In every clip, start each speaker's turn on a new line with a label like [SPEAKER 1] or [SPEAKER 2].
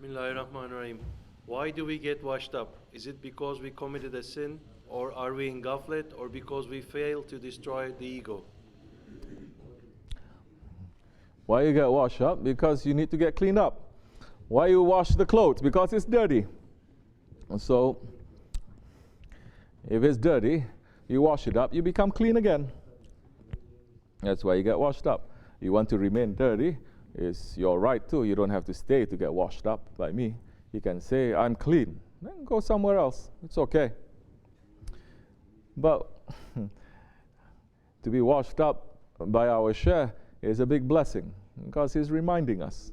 [SPEAKER 1] Bismillahirrahmanirrahim. Why do we get washed up? Is it because we committed a sin, or are we in ghaflet, or because we fail to destroy the ego?
[SPEAKER 2] Why you get washed up? Because you need to get cleaned up. Why you wash the clothes? Because it's dirty. So, if it's dirty, you wash it up, you become clean again. That's why you get washed up. You want to remain dirty, it's your right too. You don't have to stay to get washed up by me. You can say, I'm clean. Then go somewhere else. It's okay. But to be washed up by our Shaykh is a big blessing because he's reminding us,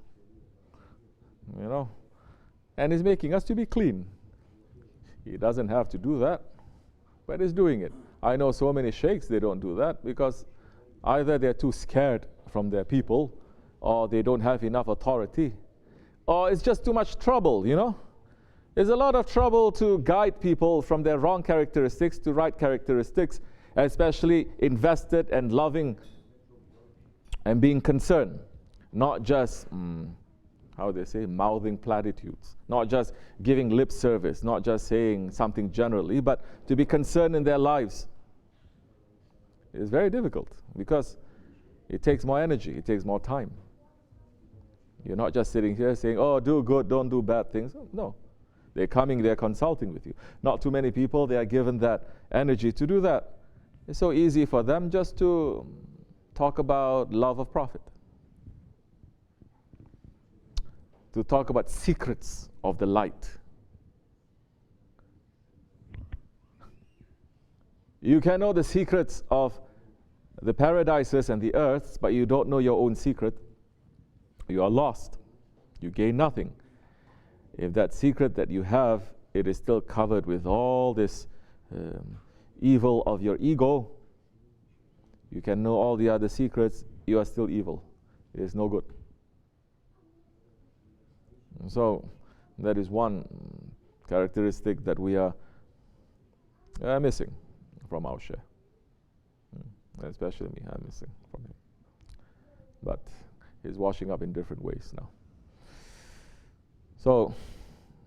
[SPEAKER 2] you know, and he's making us to be clean. He doesn't have to do that, but he's doing it. I know so many sheikhs, they don't do that because either they're too scared from their people, or they don't have enough authority, or it's just too much trouble, you know. There's a lot of trouble to guide people from their wrong characteristics to right characteristics, especially invested and loving and being concerned, not just, how they say, mouthing platitudes, not just giving lip service, not just saying something generally, but to be concerned in their lives. It's very difficult because it takes more energy, it takes more time. You're not just sitting here saying, oh, do good, don't do bad things. No. They're coming, they're consulting with you. Not too many people, they are given that energy to do that. It's so easy for them just to talk about love of Prophet, to talk about secrets of the light. You can know the secrets of the paradises and the earths, but you don't know your own secret. You are lost. You gain nothing. If that secret that you have, it is still covered with all this evil of your ego, you can know all the other secrets, you are still evil. It is no good. And so, that is one characteristic that we are missing from our Shaykh. Especially me, I'm missing from him. But he's washing up in different ways now. So,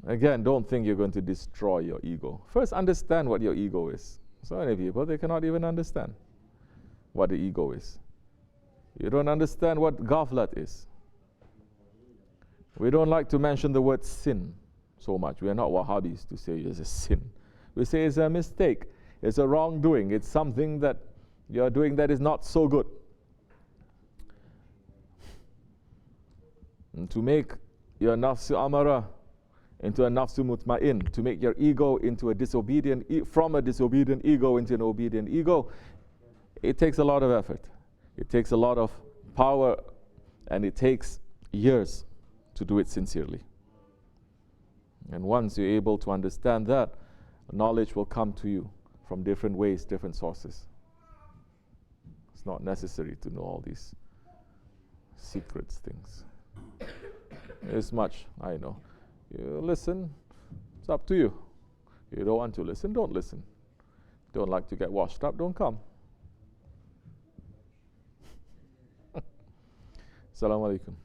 [SPEAKER 2] again, don't think you're going to destroy your ego. First, understand what your ego is. So many people, they cannot even understand what the ego is. You don't understand what ghaflat is. We don't like to mention the word sin so much. We are not Wahhabis to say it's a sin. We say it's a mistake. It's a wrongdoing. It's something that you are doing that is not so good. And to make your nafsu amara into a nafsu mutma'in, to make your ego into a disobedient, from a disobedient ego into an obedient ego, it takes a lot of effort. It takes a lot of power, and it takes years to do it sincerely. And once you're able to understand that, knowledge will come to you from different ways, different sources. It's not necessary to know all these secrets things. It's much, I know. You listen, it's up to you. You don't want to listen, don't listen. Don't like to get washed up, don't come. Assalamu alaikum.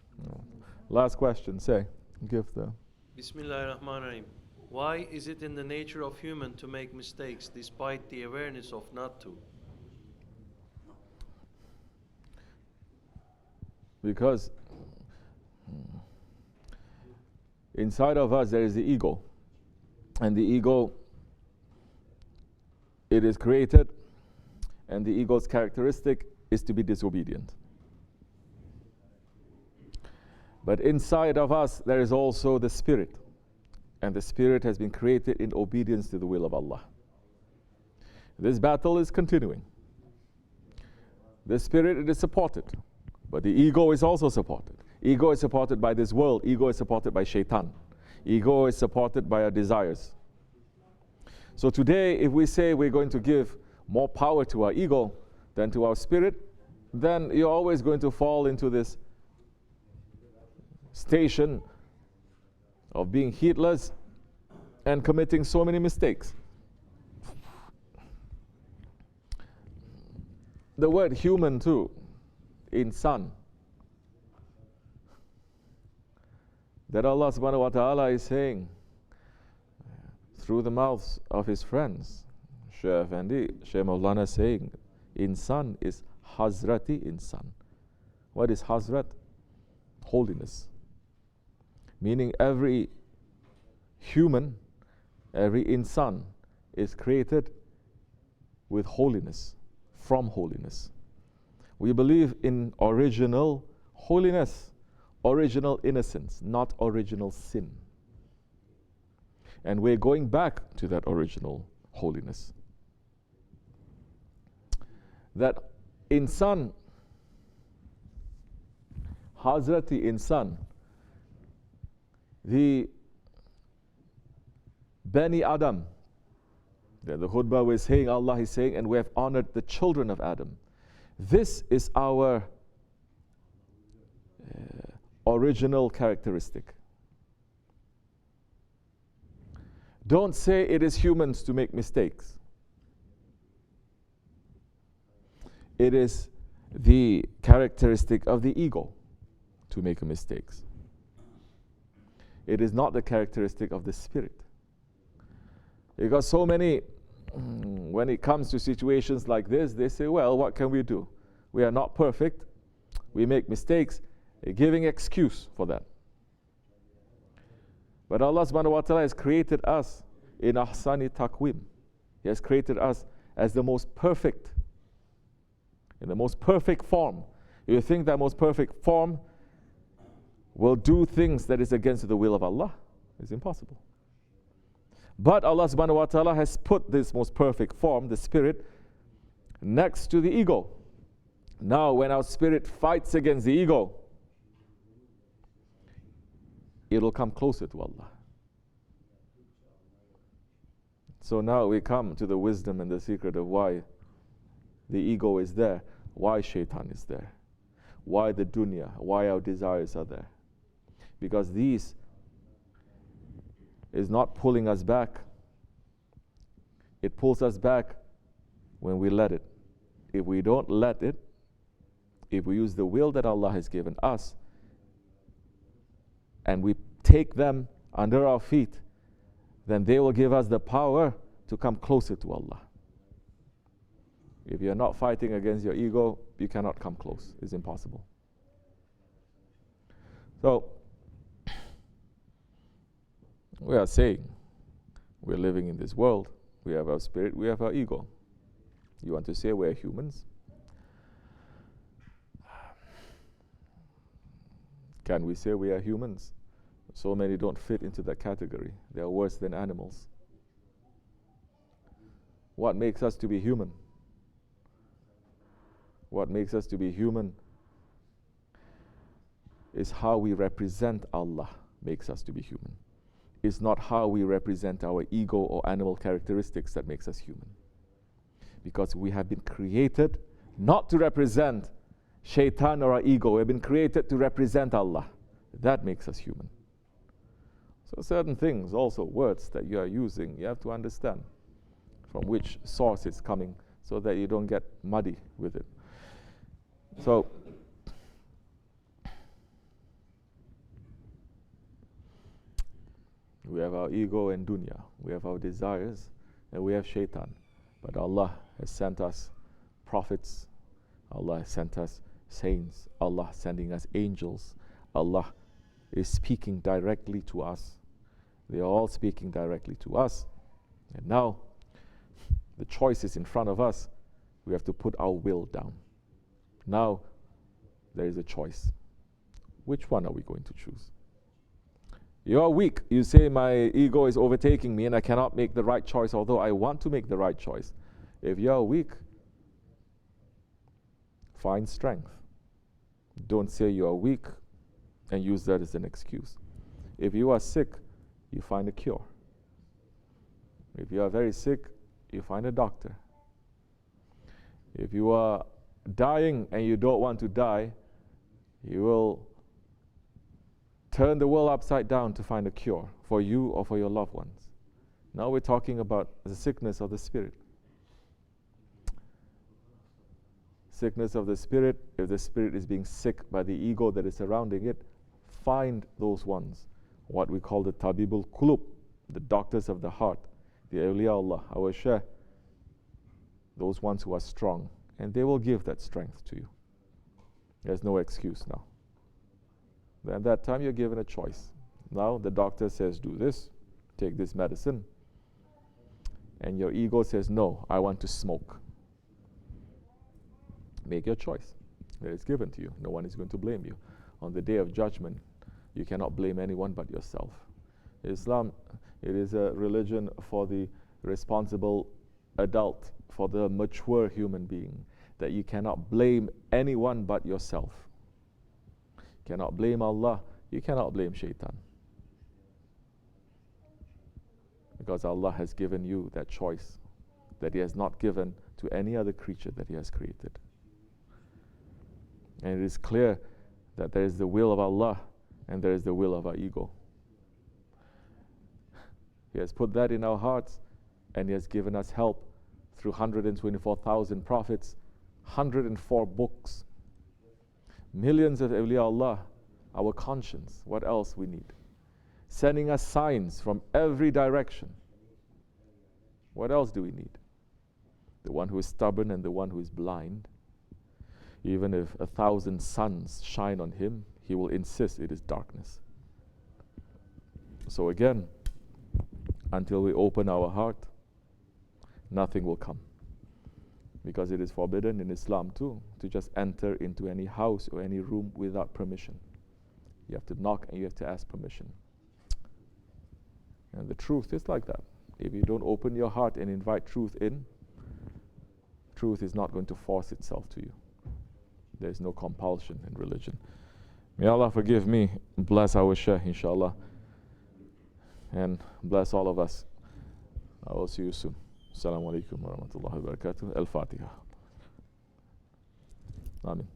[SPEAKER 2] Last question, say, give the...
[SPEAKER 1] Bismillahirrahmanirrahim. Why is it in the nature of human to make mistakes despite the awareness of not to?
[SPEAKER 2] Because inside of us there is the ego. And the ego, it is created, and the ego's characteristic is to be disobedient. But inside of us there is also the spirit. And the spirit has been created in obedience to the will of Allah. This battle is continuing. The spirit, it is supported. But the ego is also supported. Ego is supported by this world. Ego is supported by shaitan. Ego is supported by our desires. So today, if we say we're going to give more power to our ego than to our spirit, then you're always going to fall into this station of being heedless and committing so many mistakes. The word human too, insan. that Allah subhanahu wa ta'ala is saying through the mouths of his friends. Shaykh Effendi, Shaykh Maulana saying, Insan is Hazrati Insan. What is Hazrat? Holiness. Meaning every human, every insan is created with holiness, from holiness. We believe in original holiness, original innocence, not original sin. And we're going back to that original holiness. That insan, Hazrati Insan, the Bani Adam, that the khutbah was saying, Allah is saying, and we have honored the children of Adam. This is our original characteristic. Don't say it is humans to make mistakes. It is the characteristic of the ego to make mistakes. It is not the characteristic of the spirit. Because so many, when it comes to situations like this, they say, well, what can we do? We are not perfect. We make mistakes, giving excuse for that. But Allah subhanahu wa ta'ala has created us in ahsani taqwim. He has created us as the most perfect, in the most perfect form. You think that most perfect form will do things that is against the will of Allah? It's impossible. But Allah subhanahu wa ta'ala has put this most perfect form, the spirit, next to the ego. Now when our spirit fights against the ego, it'll come closer to Allah. So now we come to the wisdom and the secret of why the ego is there, why shaitan is there, why the dunya, why our desires are there. Because these is not pulling us back. It pulls us back when we let it. If we don't let it, if we use the will that Allah has given us, and we take them under our feet, then they will give us the power to come closer to Allah. If you're not fighting against your ego, you cannot come close. It's impossible. So, we are saying, we're living in this world, we have our spirit, we have our ego. You want to say we're humans? Can we say we are humans? So many don't fit into that category. They are worse than animals. What makes us to be human? What makes us to be human is how we represent Allah makes us to be human. It's not how we represent our ego or animal characteristics that makes us human. Because we have been created not to represent shaitan or our ego. We have been created to represent Allah. That makes us human. So certain things, also words that you are using, you have to understand from which source it's coming so that you don't get muddy with it. So, we have our ego and dunya, we have our desires, and we have shaitan. But Allah has sent us prophets, Allah has sent us saints, Allah sending us angels, Allah is speaking directly to us. They are all speaking directly to us. And now, the choice is in front of us. We have to put our will down. Now, there is a choice. Which one are we going to choose? You are weak. You say, my ego is overtaking me and I cannot make the right choice, although I want to make the right choice. If you are weak, find strength. Don't say you are weak and use that as an excuse. If you are sick, you find a cure. If you are very sick, you find a doctor. If you are dying and you don't want to die, you will turn the world upside down to find a cure for you or for your loved ones. Now we're talking about the sickness of the spirit. Sickness of the spirit, if the spirit is being sick by the ego that is surrounding it, find those ones what we call the Tabibul Qulub, the doctors of the heart, the awliya Allah, our Shaykh, those ones who are strong, and they will give that strength to you. There's no excuse now. At that time, you're given a choice. Now, the doctor says, do this, take this medicine, and your ego says, no, I want to smoke. Make your choice. It is given to you. No one is going to blame you. On the day of judgment, you cannot blame anyone but yourself. Islam, it is a religion for the responsible adult, for the mature human being, that you cannot blame anyone but yourself. You cannot blame Allah, you cannot blame Shaitan. Because Allah has given you that choice that He has not given to any other creature that He has created. And it is clear that there is the will of Allah and there is the will of our ego. He has put that in our hearts, and He has given us help through 124,000 prophets, 104 books, millions of awliya Allah, our conscience. What else we need? Sending us signs from every direction. What else do we need? The one who is stubborn and the one who is blind, even if 1,000 suns shine on him, he will insist it is darkness. So again, until we open our heart, nothing will come. Because it is forbidden in Islam too to just enter into any house or any room without permission. You have to knock and you have to ask permission. And the truth is like that. If you don't open your heart and invite truth in, truth is not going to force itself to you. There is no compulsion in religion. May Allah forgive me, bless our Shaykh, inshallah, and bless all of us. I will see you soon. Assalamu alaikum wa rahmatullahi wa barakatuh. Al-Fatiha. Amin.